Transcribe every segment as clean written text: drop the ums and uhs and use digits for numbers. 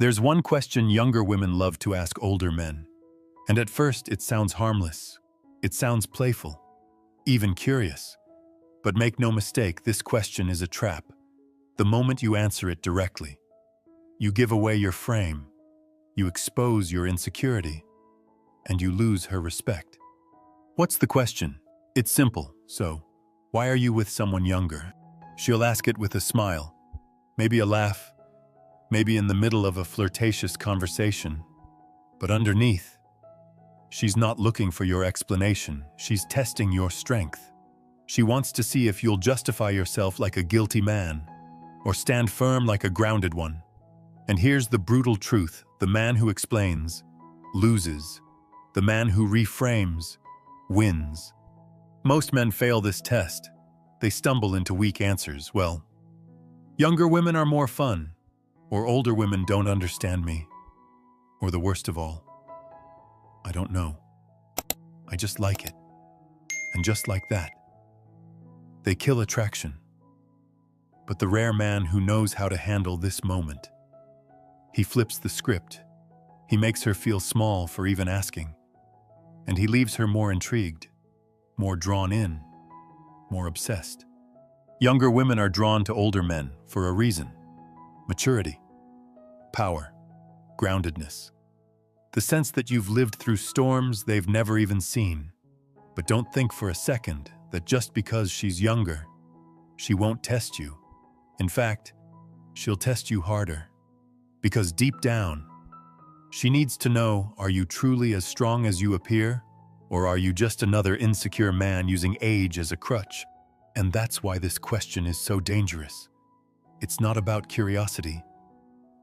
There's one question younger women love to ask older men. And at first, it sounds harmless. It sounds playful, even curious. But make no mistake, this question is a trap. The moment you answer it directly, you give away your frame, you expose your insecurity, and you lose her respect. What's the question? It's simple. So, why are you with someone younger? She'll ask it with a smile, maybe a laugh, maybe in the middle of a flirtatious conversation. But underneath, she's not looking for your explanation. She's testing your strength. She wants to see if you'll justify yourself like a guilty man or stand firm like a grounded one. And here's the brutal truth. The man who explains loses. The man who reframes wins. Most men fail this test. They stumble into weak answers. Well, younger women are more fun, or older women don't understand me, or the worst of all, I don't know. I just like it. And just like that, they kill attraction. But the rare man who knows how to handle this moment, he flips the script. He makes her feel small for even asking. And he leaves her more intrigued, more drawn in, more obsessed. Younger women are drawn to older men for a reason. Maturity, power, groundedness. The sense that you've lived through storms they've never even seen. But don't think for a second that just because she's younger, she won't test you. In fact, she'll test you harder. Because deep down, she needs to know, are you truly as strong as you appear? Or are you just another insecure man using age as a crutch? And that's why this question is so dangerous. It's not about curiosity.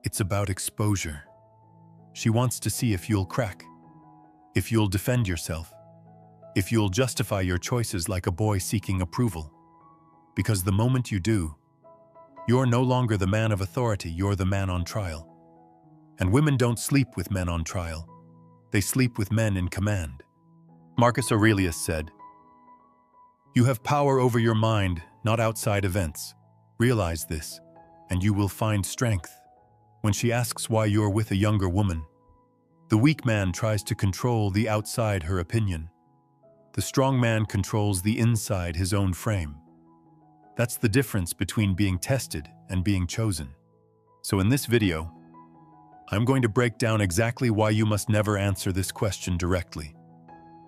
It's about exposure. She wants to see if you'll crack, if you'll defend yourself, if you'll justify your choices like a boy seeking approval. Because the moment you do, you're no longer the man of authority, you're the man on trial. And women don't sleep with men on trial. They sleep with men in command. Marcus Aurelius said, "You have power over your mind, not outside events. Realize this, and you will find strength." When she asks why you're with a younger woman, the weak man tries to control the outside her opinion. The strong man controls the inside his own frame. That's the difference between being tested and being chosen. So in this video, I'm going to break down exactly why you must never answer this question directly.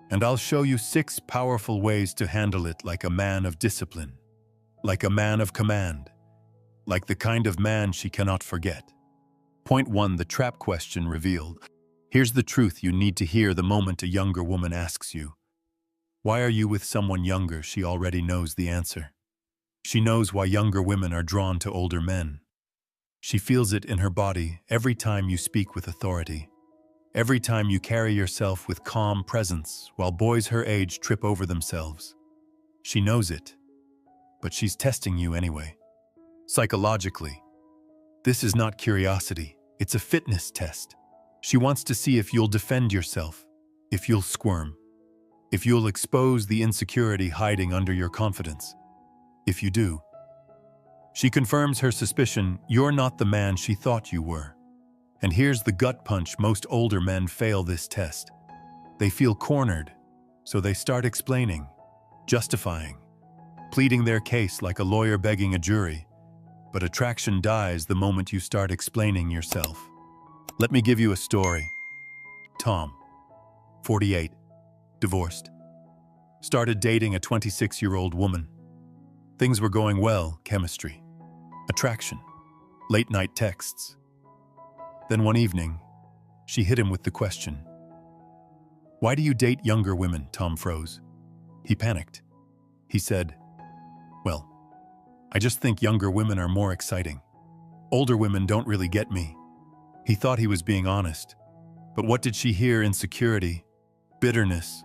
And I'll show you 6 powerful ways to handle it like a man of discipline, like a man of command, like the kind of man she cannot forget. Point 1, the trap question revealed. Here's the truth you need to hear the moment a younger woman asks you, "Why are you with someone younger?" She already knows the answer. She knows why younger women are drawn to older men. She feels it in her body every time you speak with authority, every time you carry yourself with calm presence while boys her age trip over themselves. She knows it, but she's testing you anyway. Psychologically, this is not curiosity, it's a fitness test. She wants to see if you'll defend yourself, if you'll squirm, if you'll expose the insecurity hiding under your confidence. If you do, she confirms her suspicion you're not the man she thought you were. And here's the gut punch: most older men fail this test. They feel cornered, so they start explaining, justifying, pleading their case like a lawyer begging a jury. But attraction dies the moment you start explaining yourself. Let me give you a story. Tom, 48, divorced, started dating a 26-year-old woman. Things were going well: chemistry, attraction, late-night texts. Then one evening, she hit him with the question, "Why do you date younger women?" Tom froze. He panicked. He said, "Well, I just think younger women are more exciting. Older women don't really get me." He thought he was being honest. But what did she hear? Insecurity, bitterness,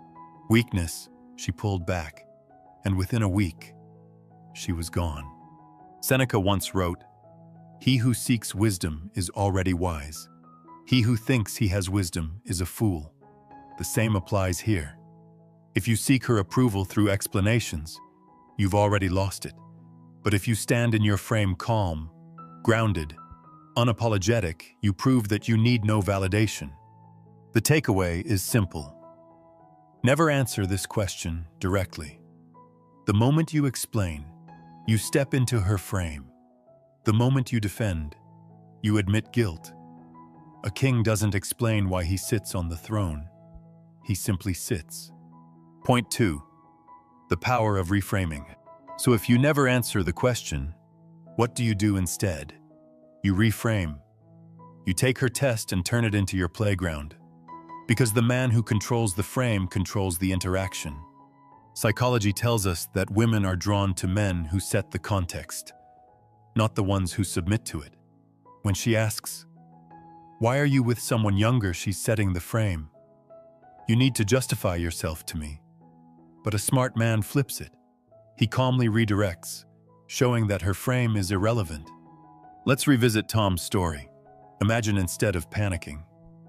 weakness. She pulled back, and within a week, she was gone. Seneca once wrote, "He who seeks wisdom is already wise. He who thinks he has wisdom is a fool." The same applies here. If you seek her approval through explanations, you've already lost it. But if you stand in your frame calm, grounded, Unapologetic, you prove that you need no validation. The takeaway is simple. Never answer this question directly. The moment you explain, you step into her frame. The moment you defend, you admit guilt. A king doesn't explain why he sits on the throne. He simply sits. Point 2. The power of reframing. So if you never answer the question, what do you do instead? You reframe. You take her test and turn it into your playground. Because the man who controls the frame controls the interaction. Psychology tells us that women are drawn to men who set the context, not the ones who submit to it. When she asks, "Why are you with someone younger?" she's setting the frame. You need to justify yourself to me. But a smart man flips it. He calmly redirects, showing that her frame is irrelevant. Let's revisit Tom's story. Imagine instead of panicking,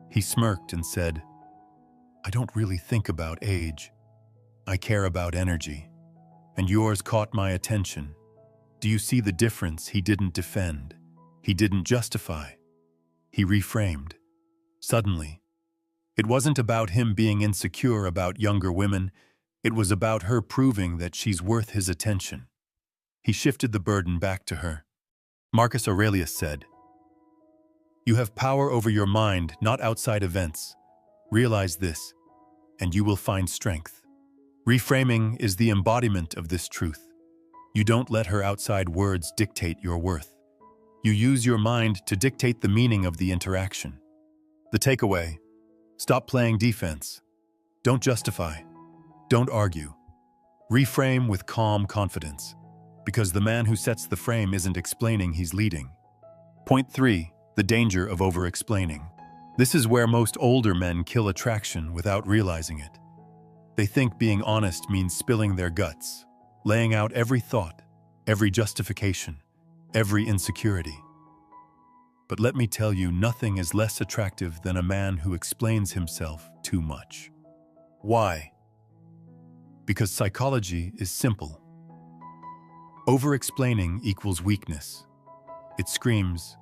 he smirked and said, "I don't really think about age. I care about energy. And yours caught my attention. Do you see the difference? He didn't defend. He didn't justify. He reframed. Suddenly, it wasn't about him being insecure about younger women. It was about her proving that she's worth his attention. He shifted the burden back to her. Marcus Aurelius said, "You have power over your mind, not outside events. Realize this, and you will find strength." Reframing is the embodiment of this truth. You don't let her outside words dictate your worth. You use your mind to dictate the meaning of the interaction. The takeaway: stop playing defense. Don't justify. Don't argue. Reframe with calm confidence, because the man who sets the frame isn't explaining, he's leading. Point 3. The danger of over-explaining. This is where most older men kill attraction without realizing it. They think being honest means spilling their guts, laying out every thought, every justification, every insecurity. But let me tell you, nothing is less attractive than a man who explains himself too much. Why? Because psychology is simple. Over-explaining equals weakness. It screams,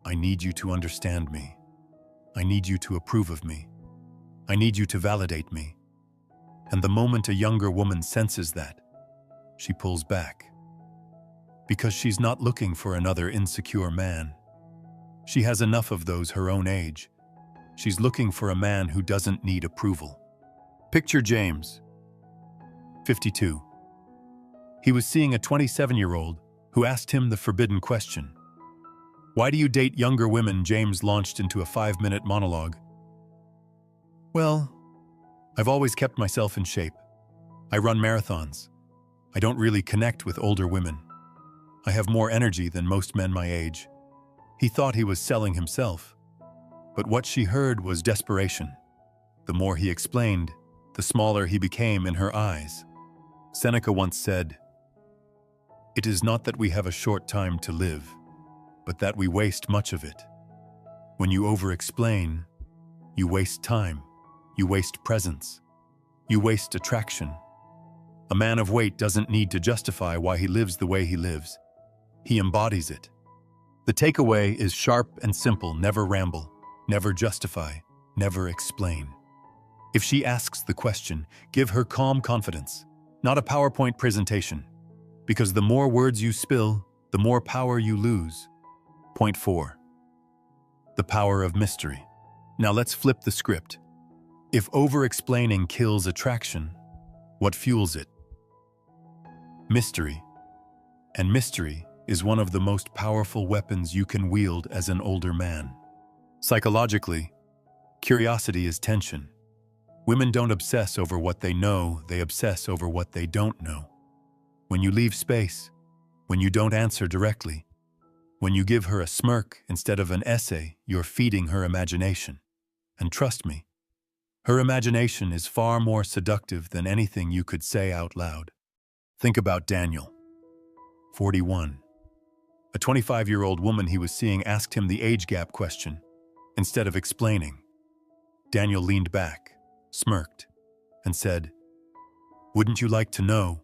"I need you to understand me. I need you to approve of me. I need you to validate me." And the moment a younger woman senses that, she pulls back. Because she's not looking for another insecure man. She has enough of those her own age. She's looking for a man who doesn't need approval. Picture James, 52. He was seeing a 27-year-old who asked him the forbidden question. "Why do you date younger women?" James launched into a 5-minute monologue. "Well, I've always kept myself in shape. I run marathons. I don't really connect with older women. I have more energy than most men my age." He thought he was selling himself. But what she heard was desperation. The more he explained, the smaller he became in her eyes. Seneca once said, "It is not that we have a short time to live, but that we waste much of it." When you over-explain, you waste time. You waste presence. You waste attraction. A man of weight doesn't need to justify why he lives the way he lives. He embodies it. The takeaway is sharp and simple: never ramble, never justify, never explain. If she asks the question, give her calm confidence, not a PowerPoint presentation. Because the more words you spill, the more power you lose. Point 4. The power of mystery. Now let's flip the script. If over-explaining kills attraction, what fuels it? Mystery. And mystery is one of the most powerful weapons you can wield as an older man. Psychologically, curiosity is tension. Women don't obsess over what they know, they obsess over what they don't know. When you leave space, when you don't answer directly, when you give her a smirk instead of an essay, you're feeding her imagination. And trust me, her imagination is far more seductive than anything you could say out loud. Think about Daniel, 41. A 25-year-old woman he was seeing asked him the age gap question. Instead of explaining, Daniel leaned back, smirked, and said, "Wouldn't you like to know?"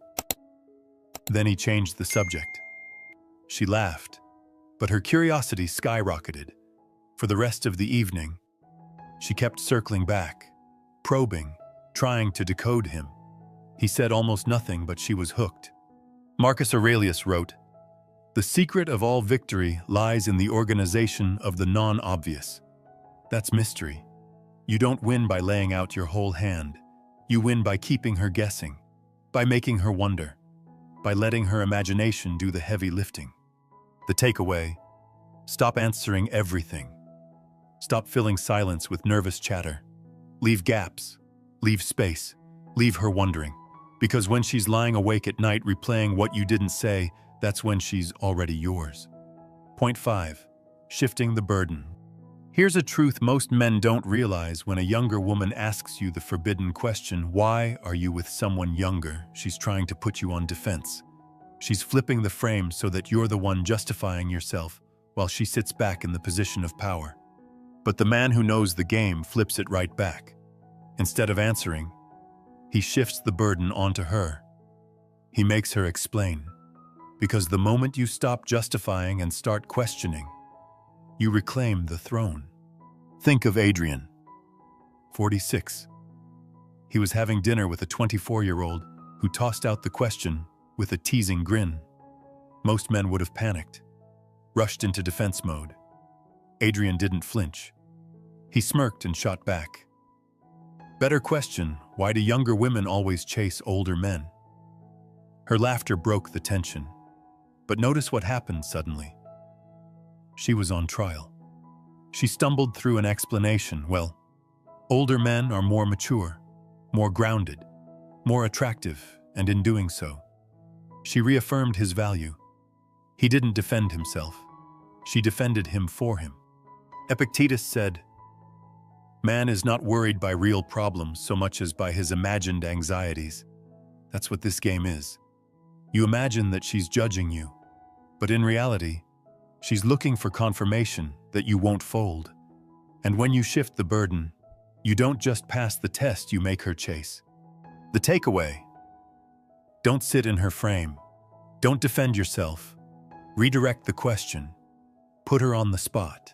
Then he changed the subject. She laughed, But her curiosity skyrocketed. For the rest of the evening, she kept circling back, probing, trying to decode him. He said almost nothing, but she was hooked. Marcus Aurelius wrote, "The secret of all victory lies in the organization of the non-obvious." That's mystery. You don't win by laying out your whole hand. You win by keeping her guessing, by making her wonder, by letting her imagination do the heavy lifting. The takeaway: stop answering everything. Stop filling silence with nervous chatter. Leave gaps, leave space, leave her wondering. Because when she's lying awake at night replaying what you didn't say, that's when she's already yours. Point 5. Shifting the burden. Here's a truth most men don't realize when a younger woman asks you the forbidden question, "Why are you with someone younger?" She's trying to put you on defense. She's flipping the frame so that you're the one justifying yourself while she sits back in the position of power. But the man who knows the game flips it right back. Instead of answering, he shifts the burden onto her. He makes her explain. Because the moment you stop justifying and start questioning, you reclaim the throne. Think of Adrian, 46. He was having dinner with a 24-year-old who tossed out the question with a teasing grin. Most men would have panicked, rushed into defense mode. Adrian didn't flinch. He smirked and shot back. Better question, why do younger women always chase older men? Her laughter broke the tension. But notice what happened suddenly. She was on trial. She stumbled through an explanation. Well, older men are more mature, more grounded, more attractive, and in doing so, she reaffirmed his value. He didn't defend himself. She defended him for him. Epictetus said, "Man is not worried by real problems so much as by his imagined anxieties." That's what this game is. You imagine that she's judging you, but in reality, she's looking for confirmation that you won't fold. And when you shift the burden, you don't just pass the test, you make her chase. The takeaway: don't sit in her frame. Don't defend yourself. Redirect the question. Put her on the spot.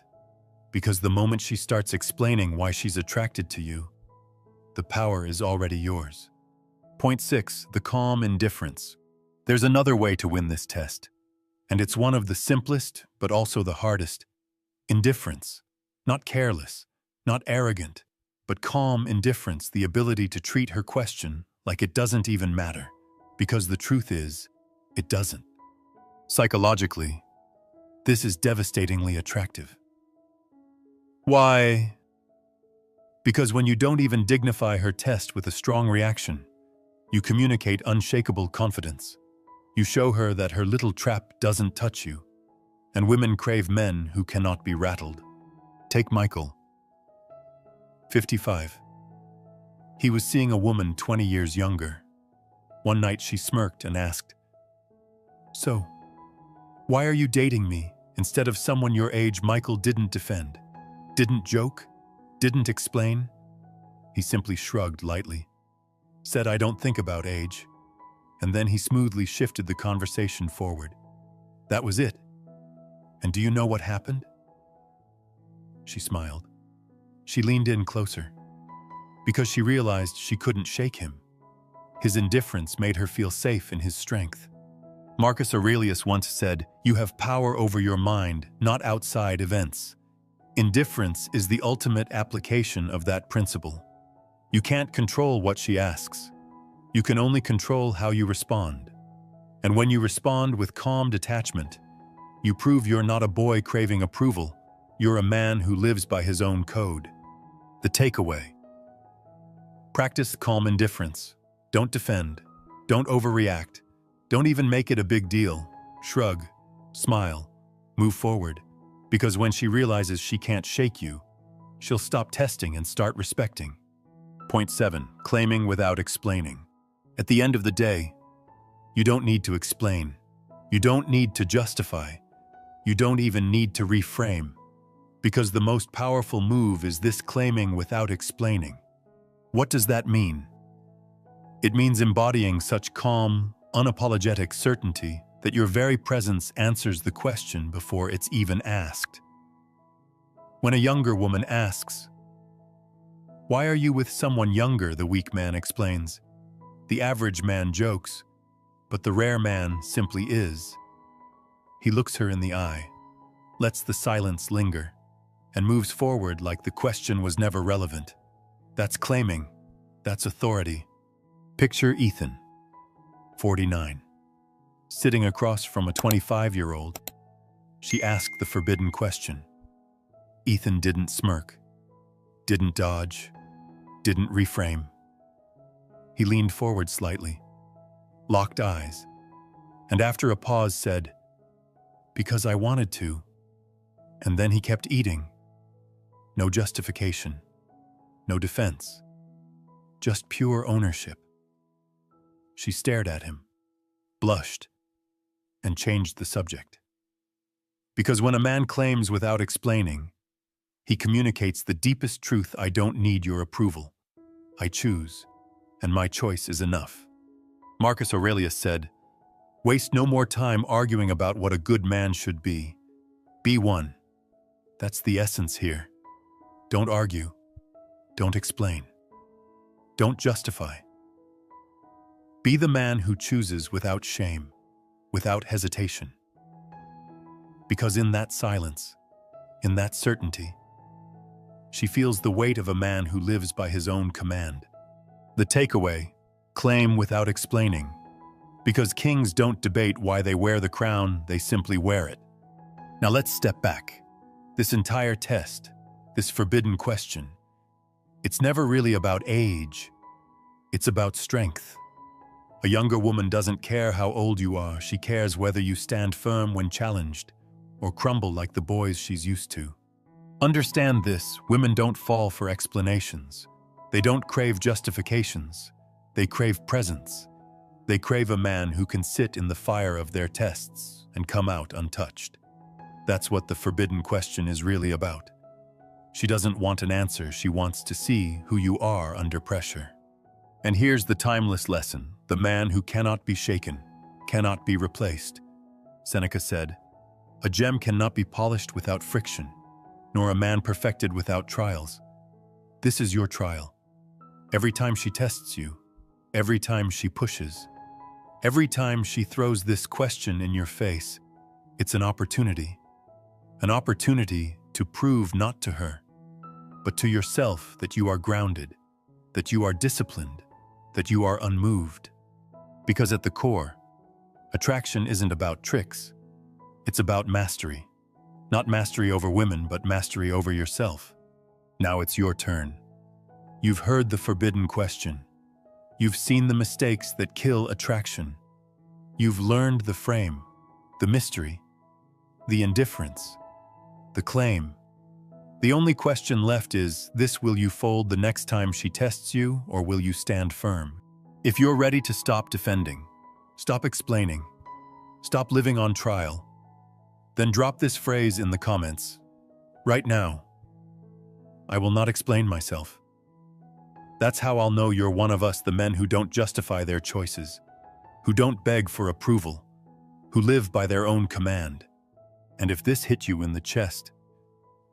Because the moment she starts explaining why she's attracted to you, the power is already yours. Point 6. The calm indifference. There's another way to win this test, and it's one of the simplest, but also the hardest. Indifference. Not careless, not arrogant, but calm indifference, the ability to treat her question like it doesn't even matter, because the truth is, it doesn't. Psychologically, this is devastatingly attractive. Why? Because when you don't even dignify her test with a strong reaction, you communicate unshakable confidence. You show her that her little trap doesn't touch you, and women crave men who cannot be rattled. Take Michael, 55. He was seeing a woman 20 years younger. One night she smirked and asked, "So, why are you dating me instead of someone your age?" Michael didn't defend, didn't joke, didn't explain. He simply shrugged lightly, said, "I don't think about age." And then he smoothly shifted the conversation forward. That was it. And do you know what happened? She smiled. She leaned in closer, because she realized she couldn't shake him. His indifference made her feel safe in his strength. Marcus Aurelius once said, "You have power over your mind, not outside events." Indifference is the ultimate application of that principle. You can't control what she asks. You can only control how you respond. And when you respond with calm detachment, you prove you're not a boy craving approval. You're a man who lives by his own code. The takeaway: practice calm indifference. Don't defend. Don't overreact. Don't even make it a big deal. Shrug, smile, move forward. Because when she realizes she can't shake you, she'll stop testing and start respecting. Point 7. Claiming without explaining. At the end of the day, you don't need to explain. You don't need to justify. You don't even need to reframe. Because the most powerful move is this claiming without explaining. What does that mean? It means embodying such calm, unapologetic certainty that your very presence answers the question before it's even asked. When a younger woman asks, "Why are you with someone younger?" the weak man explains. The average man jokes, but the rare man simply is. He looks her in the eye, lets the silence linger, and moves forward like the question was never relevant. That's claiming. That's authority. Picture Ethan, 49, sitting across from a 25-year-old. She asked the forbidden question. Ethan didn't smirk, didn't dodge, didn't reframe. He leaned forward slightly, locked eyes, and after a pause said, "Because I wanted to." And then he kept eating. No justification, no defense, just pure ownership. She stared at him, blushed, and changed the subject. Because when a man claims without explaining, he communicates the deepest truth: I don't need your approval. I choose, and my choice is enough. Marcus Aurelius said, "Waste no more time arguing about what a good man should be. Be one." That's the essence here. Don't argue. Don't explain. Don't justify. Be the man who chooses without shame, without hesitation. Because in that silence, in that certainty, she feels the weight of a man who lives by his own command. The takeaway: claim without explaining. Because kings don't debate why they wear the crown, they simply wear it. Now let's step back. This entire test, this forbidden question, it's never really about age. It's about strength. A younger woman doesn't care how old you are. She cares whether you stand firm when challenged or crumble like the boys she's used to. Understand this: women don't fall for explanations. They don't crave justifications. They crave presence. They crave a man who can sit in the fire of their tests and come out untouched. That's what the forbidden question is really about. She doesn't want an answer. She wants to see who you are under pressure. And here's the timeless lesson: the man who cannot be shaken, cannot be replaced. Seneca said, "A gem cannot be polished without friction, nor a man perfected without trials." This is your trial. Every time she tests you, every time she pushes, every time she throws this question in your face, it's an opportunity. An opportunity to prove not to her, but to yourself that you are grounded, that you are disciplined, that you are unmoved. Because at the core, attraction isn't about tricks. It's about mastery. Not mastery over women, but mastery over yourself. Now it's your turn. You've heard the forbidden question. You've seen the mistakes that kill attraction. You've learned the frame, the mystery, the indifference, the claim. The only question left is this: will you fold the next time she tests you, or will you stand firm? If you're ready to stop defending, stop explaining, stop living on trial, then drop this phrase in the comments. Right now, I will not explain myself. That's how I'll know you're one of us, the men who don't justify their choices, who don't beg for approval, who live by their own command. And if this hit you in the chest,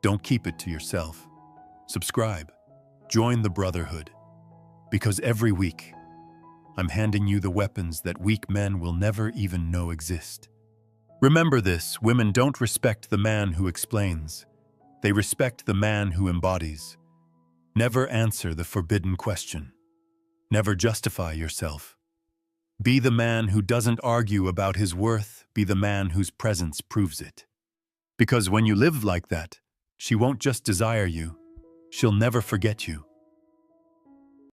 don't keep it to yourself. Subscribe. Join the brotherhood. Because every week, I'm handing you the weapons that weak men will never even know exist. Remember this: women don't respect the man who explains. They respect the man who embodies. Never answer the forbidden question. Never justify yourself. Be the man who doesn't argue about his worth. Be the man whose presence proves it. Because when you live like that, she won't just desire you, she'll never forget you.